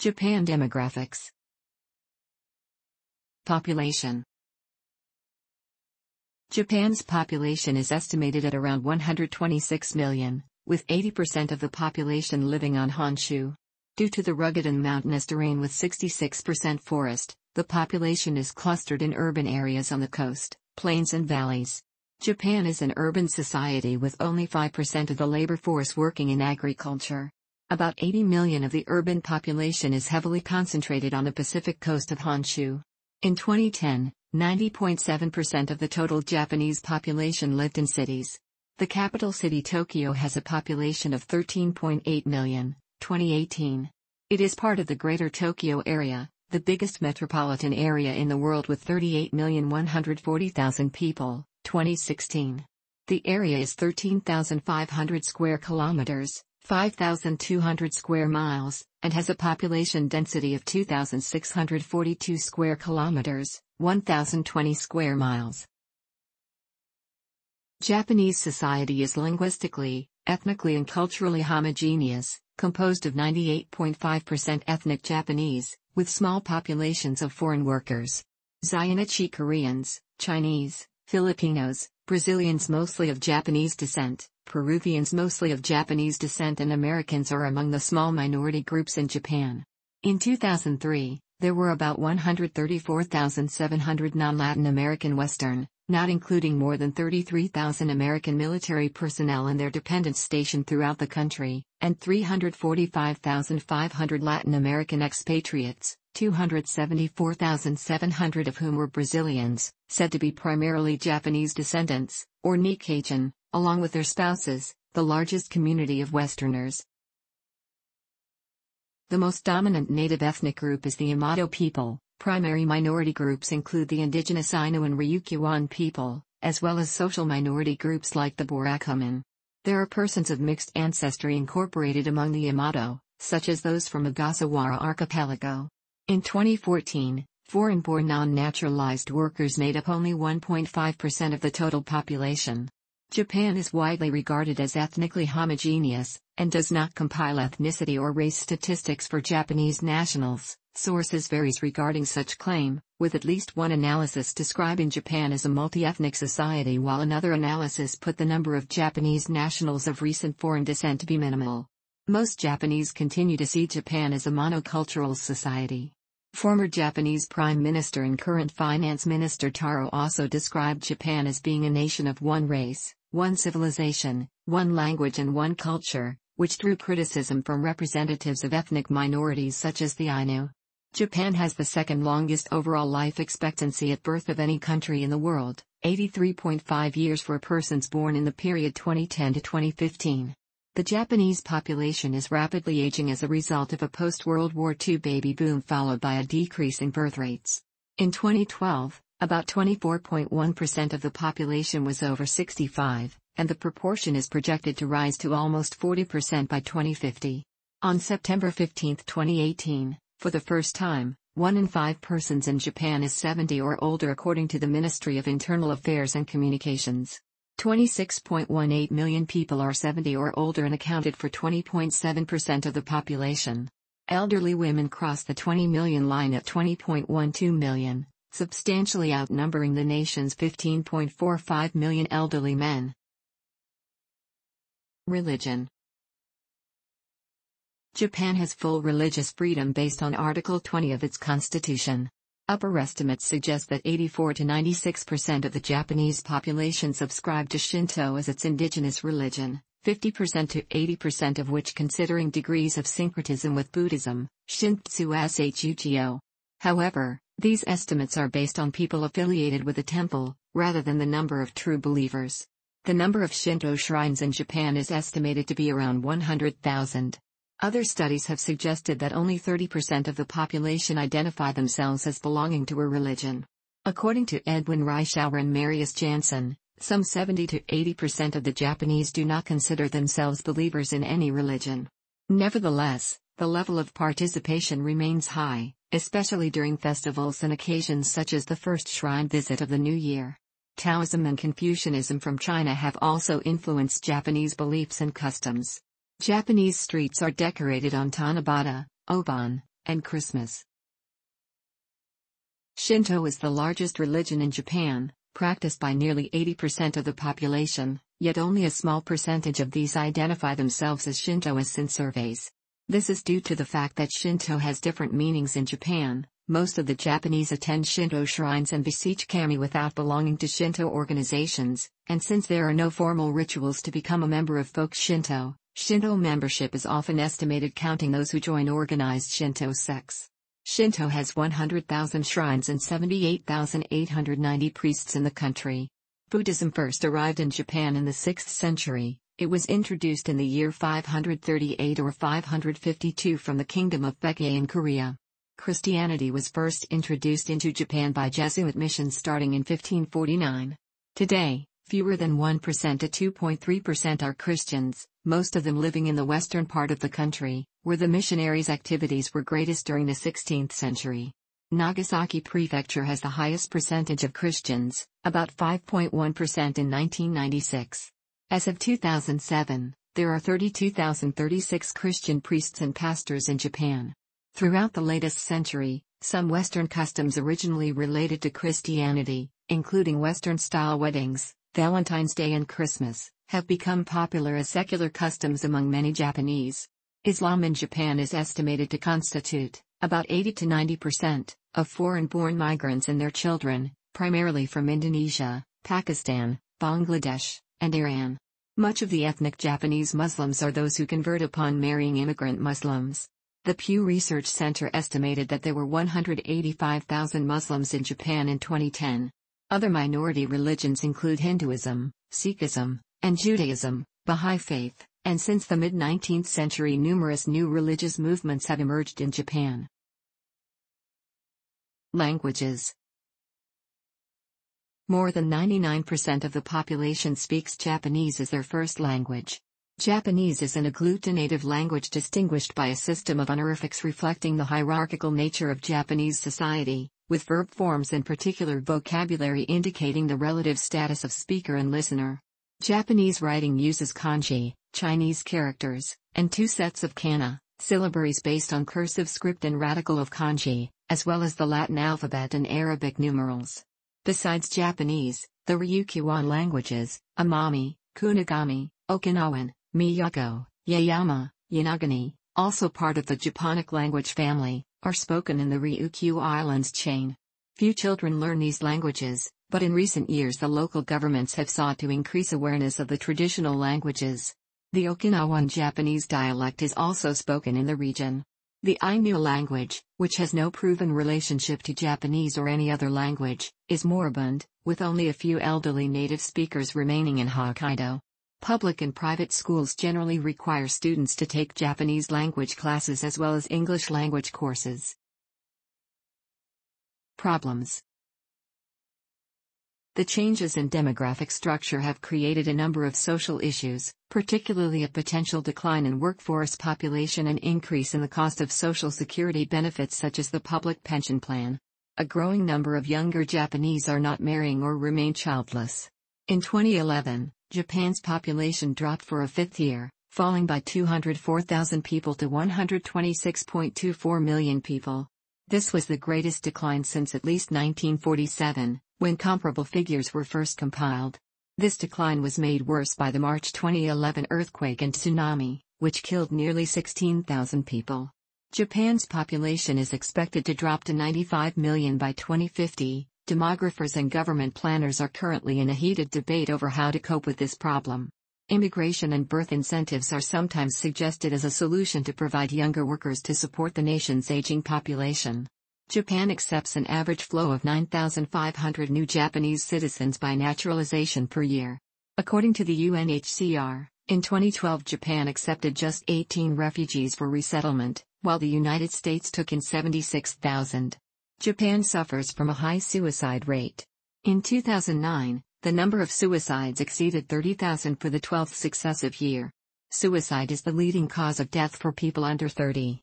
Japan demographics. Population. Japan's population is estimated at around 126 million, with 80% of the population living on Honshu. Due to the rugged and mountainous terrain with 66% forest, the population is clustered in urban areas on the coast, plains and valleys. Japan is an urban society with only 5% of the labor force working in agriculture. About 80 million of the urban population is heavily concentrated on the Pacific coast of Honshu. In 2010, 90.7% of the total Japanese population lived in cities. The capital city Tokyo has a population of 13.8 million, 2018. It is part of the Greater Tokyo Area, the biggest metropolitan area in the world with 38,140,000 people, 2016. The area is 13,500 square kilometers, 5,200 square miles, and has a population density of 2,642 square kilometers, 1,020 square miles. Japanese society is linguistically, ethnically and culturally homogeneous, composed of 98.5% ethnic Japanese, with small populations of foreign workers. Zainichi Koreans, Chinese, Filipinos, Brazilians mostly of Japanese descent, Peruvians mostly of Japanese descent and Americans are among the small minority groups in Japan. In 2003, there were about 134,700 non-Latin American Western, not including more than 33,000 American military personnel and their dependents stationed throughout the country, and 345,500 Latin American expatriates, 274,700 of whom were Brazilians, said to be primarily Japanese descendants, or Nikkeijan, along with their spouses, the largest community of Westerners. The most dominant native ethnic group is the Yamato people. Primary minority groups include the indigenous Ainu and Ryukyuan people, as well as social minority groups like the Barakuman. There are persons of mixed ancestry incorporated among the Yamato, such as those from Ogasawara Archipelago. In 2014, foreign-born non-naturalized workers made up only 1.5% of the total population. Japan is widely regarded as ethnically homogeneous, and does not compile ethnicity or race statistics for Japanese nationals. Sources varies regarding such claim, with at least one analysis describing Japan as a multi-ethnic society while another analysis put the number of Japanese nationals of recent foreign descent to be minimal. Most Japanese continue to see Japan as a monocultural society. Former Japanese Prime Minister and current Finance Minister Taro Aso described Japan as being a nation of one race, one civilization, one language and one culture, which drew criticism from representatives of ethnic minorities such as the Ainu. Japan has the second longest overall life expectancy at birth of any country in the world, 83.5 years for persons born in the period 2010 to 2015. The Japanese population is rapidly aging as a result of a post-World War II baby boom followed by a decrease in birth rates. In 2012, about 24.1% of the population was over 65, and the proportion is projected to rise to almost 40% by 2050. On September 15, 2018, for the first time, 1 in 5 persons in Japan is 70 or older according to the Ministry of Internal Affairs and Communications. 26.18 million people are 70 or older and accounted for 20.7% of the population. Elderly women crossed the 20 million line at 20.12 million, substantially outnumbering the nation's 15.45 million elderly men. Religion. Japan has full religious freedom based on Article 20 of its constitution. Upper estimates suggest that 84 to 96% of the Japanese population subscribe to Shinto as its indigenous religion, 50% to 80% of which considering degrees of syncretism with Buddhism, Shintsu Shujo. However, these estimates are based on people affiliated with a temple, rather than the number of true believers. The number of Shinto shrines in Japan is estimated to be around 100,000. Other studies have suggested that only 30% of the population identify themselves as belonging to a religion. According to Edwin Reischauer and Marius Jansen, some 70 to 80% of the Japanese do not consider themselves believers in any religion. Nevertheless, the level of participation remains high, especially during festivals and occasions such as the first shrine visit of the new year. Taoism and Confucianism from China have also influenced Japanese beliefs and customs. Japanese streets are decorated on Tanabata, Obon, and Christmas. Shinto is the largest religion in Japan, practiced by nearly 80% of the population, yet only a small percentage of these identify themselves as Shintoists in surveys. This is due to the fact that Shinto has different meanings in Japan. Most of the Japanese attend Shinto shrines and beseech kami without belonging to Shinto organizations, and since there are no formal rituals to become a member of folk Shinto, Shinto membership is often estimated counting those who join organized Shinto sects. Shinto has 100,000 shrines and 78,890 priests in the country. Buddhism first arrived in Japan in the 6th century. It was introduced in the year 538 or 552 from the Kingdom of Baekje in Korea. Christianity was first introduced into Japan by Jesuit missions starting in 1549. Today, fewer than 1% to 2.3% are Christians, most of them living in the western part of the country, where the missionaries' activities were greatest during the 16th century. Nagasaki Prefecture has the highest percentage of Christians, about 5.1% in 1996. As of 2007, there are 32,036 Christian priests and pastors in Japan. Throughout the latest century, some Western customs originally related to Christianity, including Western-style weddings, Valentine's Day and Christmas, have become popular as secular customs among many Japanese. Islam in Japan is estimated to constitute about 80 to 90% of foreign-born migrants and their children, primarily from Indonesia, Pakistan, Bangladesh, and Iran. Much of the ethnic Japanese Muslims are those who convert upon marrying immigrant Muslims. The Pew Research Center estimated that there were 185,000 Muslims in Japan in 2010. Other minority religions include Hinduism, Sikhism, and Judaism, Bahá'í Faith, and since the mid-19th century numerous new religious movements have emerged in Japan. Languages. More than 99% of the population speaks Japanese as their first language. Japanese is an agglutinative language distinguished by a system of honorifics reflecting the hierarchical nature of Japanese society, with verb forms and particular vocabulary indicating the relative status of speaker and listener. Japanese writing uses kanji, Chinese characters, and two sets of kana, syllabaries based on cursive script and radical of kanji, as well as the Latin alphabet and Arabic numerals. Besides Japanese, the Ryukyuan languages, Amami, Kunigami, Okinawan, Miyako, Yayama, Yanagani, also part of the Japonic language family, are spoken in the Ryukyu Islands chain. Few children learn these languages, but in recent years the local governments have sought to increase awareness of the traditional languages. The Okinawan Japanese dialect is also spoken in the region. The Ainu language, which has no proven relationship to Japanese or any other language, is moribund, with only a few elderly native speakers remaining in Hokkaido. Public and private schools generally require students to take Japanese language classes as well as English language courses. Problems. The changes in demographic structure have created a number of social issues, particularly a potential decline in workforce population and increase in the cost of social security benefits such as the public pension plan. A growing number of younger Japanese are not marrying or remain childless. In 2011, Japan's population dropped for a fifth year, falling by 204,000 people to 126.24 million people. This was the greatest decline since at least 1947, when comparable figures were first compiled. This decline was made worse by the March 2011 earthquake and tsunami, which killed nearly 16,000 people. Japan's population is expected to drop to 95 million by 2050. Demographers and government planners are currently in a heated debate over how to cope with this problem. Immigration and birth incentives are sometimes suggested as a solution to provide younger workers to support the nation's aging population. Japan accepts an average flow of 9,500 new Japanese citizens by naturalization per year. According to the UNHCR, in 2012 Japan accepted just 18 refugees for resettlement, while the United States took in 76,000. Japan suffers from a high suicide rate. In 2009, the number of suicides exceeded 30,000 for the 12th successive year. Suicide is the leading cause of death for people under 30.